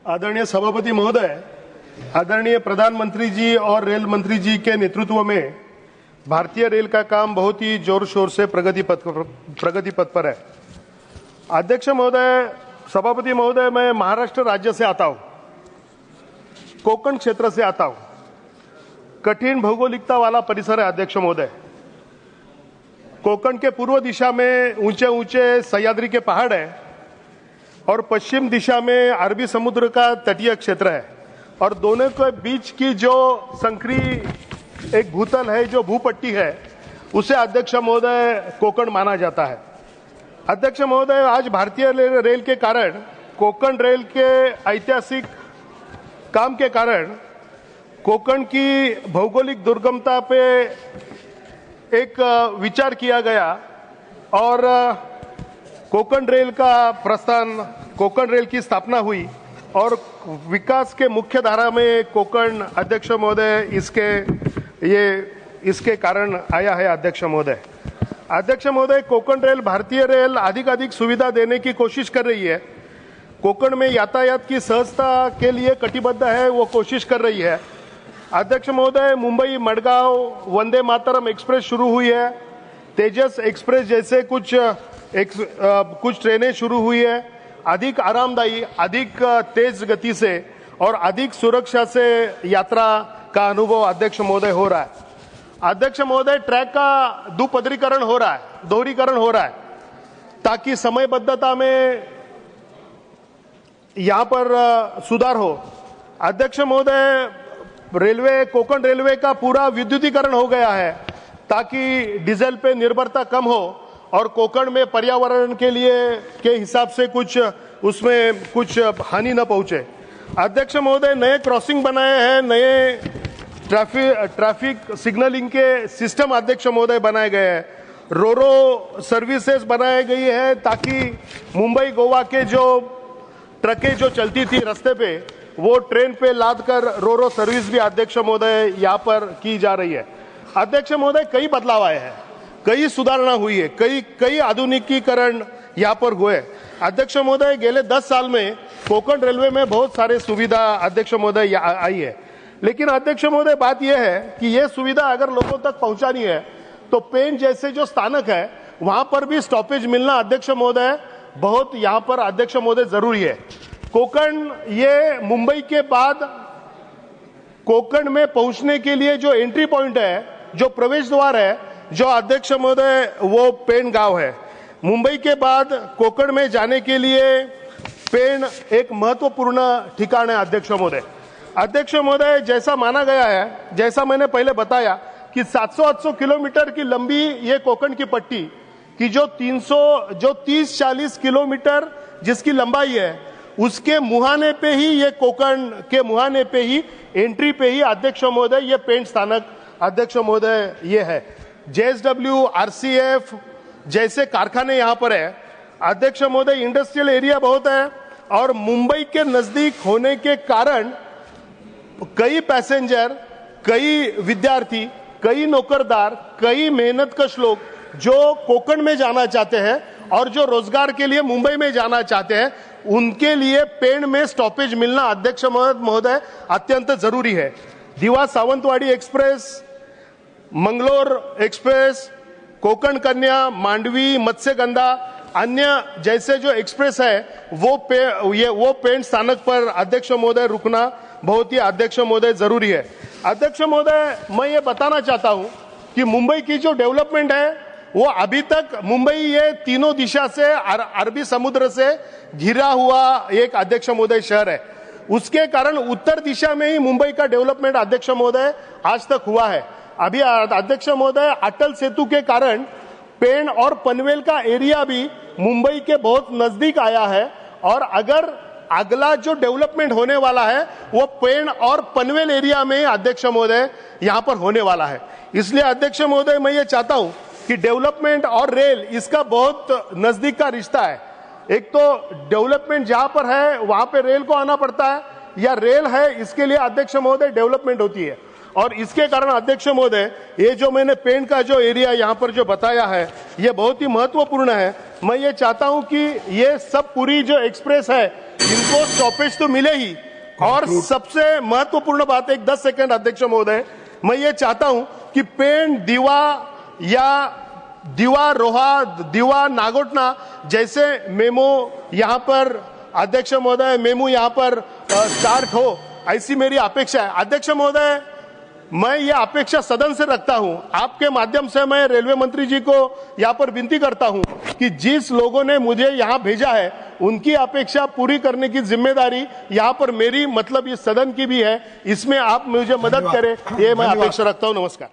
आदरणीय सभापति महोदय, आदरणीय प्रधानमंत्री जी और रेल मंत्री जी के नेतृत्व में भारतीय रेल का काम बहुत ही जोर शोर से प्रगति पथ पर है। अध्यक्ष महोदय, सभापति महोदय, मैं महाराष्ट्र राज्य से आता हूं, कोंकण क्षेत्र से आता हूं। कठिन भौगोलिकता वाला परिसर है अध्यक्ष महोदय। कोंकण के पूर्व दिशा में ऊंचे ऊंचे सह्याद्री के पहाड़ है और पश्चिम दिशा में अरबी समुद्र का तटीय क्षेत्र है और दोनों के बीच की जो संकरी एक भूतल है, जो भूपट्टी है, उसे अध्यक्ष महोदय कोंकण माना जाता है। अध्यक्ष महोदय, आज भारतीय रेल के कारण, कोंकण रेल के ऐतिहासिक काम के कारण कोंकण की भौगोलिक दुर्गमता पे एक विचार किया गया और कोंकण रेल का प्रस्थान, कोंकण रेल की स्थापना हुई और विकास के मुख्य धारा में कोंकण अध्यक्ष महोदय इसके कारण आया है। अध्यक्ष महोदय, कोंकण रेल भारतीय रेल अधिक सुविधा देने की कोशिश कर रही है। कोंकण में यातायात की सहजता के लिए कटिबद्ध है, वो कोशिश कर रही है। अध्यक्ष महोदय, मुंबई मडगांव वंदे मातरम एक्सप्रेस शुरू हुई है, तेजस एक्सप्रेस जैसे कुछ ट्रेनें शुरू हुई है। अधिक आरामदायी, अधिक तेज गति से और अधिक सुरक्षा से यात्रा का अनुभव अध्यक्ष महोदय हो रहा है। अध्यक्ष महोदय, ट्रैक का दोहरीकरण हो रहा है ताकि समयबद्धता में यहां पर सुधार हो। अध्यक्ष महोदय, कोंकण रेलवे का पूरा विद्युतीकरण हो गया है ताकि डीजल पे निर्भरता कम हो और कोंकण में पर्यावरण के हिसाब से उसमें कुछ हानि न पहुंचे। अध्यक्ष महोदय, नए क्रॉसिंग बनाए हैं, नए ट्रैफिक सिग्नलिंग के सिस्टम अध्यक्ष महोदय बनाए गए हैं। रोरो सर्विसेज बनाई गई है ताकि मुंबई गोवा के जो ट्रकें जो चलती थी रास्ते पे, वो ट्रेन पे लाद कर रोरो सर्विस भी अध्यक्ष महोदय यहाँ पर की जा रही है। अध्यक्ष महोदय, कई बदलाव आए हैं, कई सुधारणा हुई है, कई आधुनिकीकरण यहाँ पर हुए। अध्यक्ष महोदय, गेले 10 साल में कोंकण रेलवे में बहुत सारे सुविधा अध्यक्ष महोदय आई है, लेकिन अध्यक्ष महोदय बात यह है कि यह सुविधा अगर लोगों तक पहुंचानी है तो पेंच जैसे जो स्थानक है वहां पर भी स्टॉपेज मिलना अध्यक्ष महोदय बहुत यहाँ पर अध्यक्ष महोदय जरूरी है। कोंकण, ये मुंबई के बाद कोंकण में पहुंचने के लिए जो एंट्री पॉइंट है, जो प्रवेश द्वार है, जो अध्यक्ष महोदय वो पेण गांव है। मुंबई के बाद कोंकण में जाने के लिए पेण एक महत्वपूर्ण ठिकान है। अध्यक्ष महोदय, जैसा माना गया है, जैसा मैंने पहले बताया कि 700-800 किलोमीटर की लंबी ये कोंकण की पट्टी की जो 30-40 किलोमीटर जिसकी लंबाई है, उसके मुहाने पे ही, ये कोंकण के मुहाने पे ही, एंट्री पे ही अध्यक्ष महोदय ये पेंट स्थानक अध्यक्ष महोदय ये है। JSW, RCF जैसे कारखाने यहाँ पर है। अध्यक्ष महोदय, इंडस्ट्रियल एरिया बहुत है और मुंबई के नजदीक होने के कारण कई पैसेंजर, कई विद्यार्थी, कई नौकरदार, कई मेहनतकश लोग जो कोंकण में जाना चाहते हैं और जो रोजगार के लिए मुंबई में जाना चाहते हैं, उनके लिए पेण में स्टॉपेज मिलना अध्यक्ष महोदय अत्यंत जरूरी है। दिवा सावंतवाड़ी एक्सप्रेस, मंगलोर एक्सप्रेस, कोंकण कन्या, मांडवी, मत्स्यगंधा, अन्य जैसे जो एक्सप्रेस है वो पेण स्थानक पर अध्यक्ष महोदय रुकना बहुत ही अध्यक्ष महोदय जरूरी है। अध्यक्ष महोदय, मैं ये बताना चाहता हूं कि मुंबई की जो डेवलपमेंट है वो अभी तक, मुंबई ये तीनों दिशा से अरबी समुद्र से घिरा हुआ एक अध्यक्ष महोदय शहर है। उसके कारण उत्तर दिशा में ही मुंबई का डेवलपमेंट अध्यक्ष महोदय आज तक हुआ है। अभी अध्यक्ष महोदय, अटल सेतु के कारण पेण और पनवेल का एरिया भी मुंबई के बहुत नजदीक आया है और अगर अगला जो डेवलपमेंट होने वाला है वो पेण और पनवेल एरिया में अध्यक्ष महोदय यहां पर होने वाला है। इसलिए अध्यक्ष महोदय, मैं ये चाहता हूं कि डेवलपमेंट और रेल इसका बहुत नजदीक का रिश्ता है। एक तो डेवलपमेंट जहां पर है वहां पे रेल को आना पड़ता है, या रेल है इसके लिए अध्यक्ष महोदय डेवलपमेंट होती है। और इसके कारण अध्यक्ष महोदय, ये जो मैंने पेण का जो एरिया यहाँ पर जो बताया है ये बहुत ही महत्वपूर्ण है। मैं ये चाहता हूं कि ये सब पूरी जो एक्सप्रेस है इनको स्टॉपेज तो मिले ही। और सबसे महत्वपूर्ण बात, एक 10 सेकंड अध्यक्ष महोदय, मैं ये चाहता हूं कि पेंट, दीवा या दीवा रोहा, दीवा नागोटना जैसे मेमो यहां पर अध्यक्ष महोदय मेमू यहां पर स्टार्ट हो, ऐसी मेरी अपेक्षा है। अध्यक्ष महोदय, मैं ये अपेक्षा सदन से रखता हूं। आपके माध्यम से मैं रेलवे मंत्री जी को यहां पर विनती करता हूं कि जिस लोगों ने मुझे यहां भेजा है उनकी अपेक्षा पूरी करने की जिम्मेदारी यहां पर मेरी, मतलब ये सदन की भी है। इसमें आप मुझे मदद करें, ये मैं अपेक्षा रखता हूं। नमस्कार।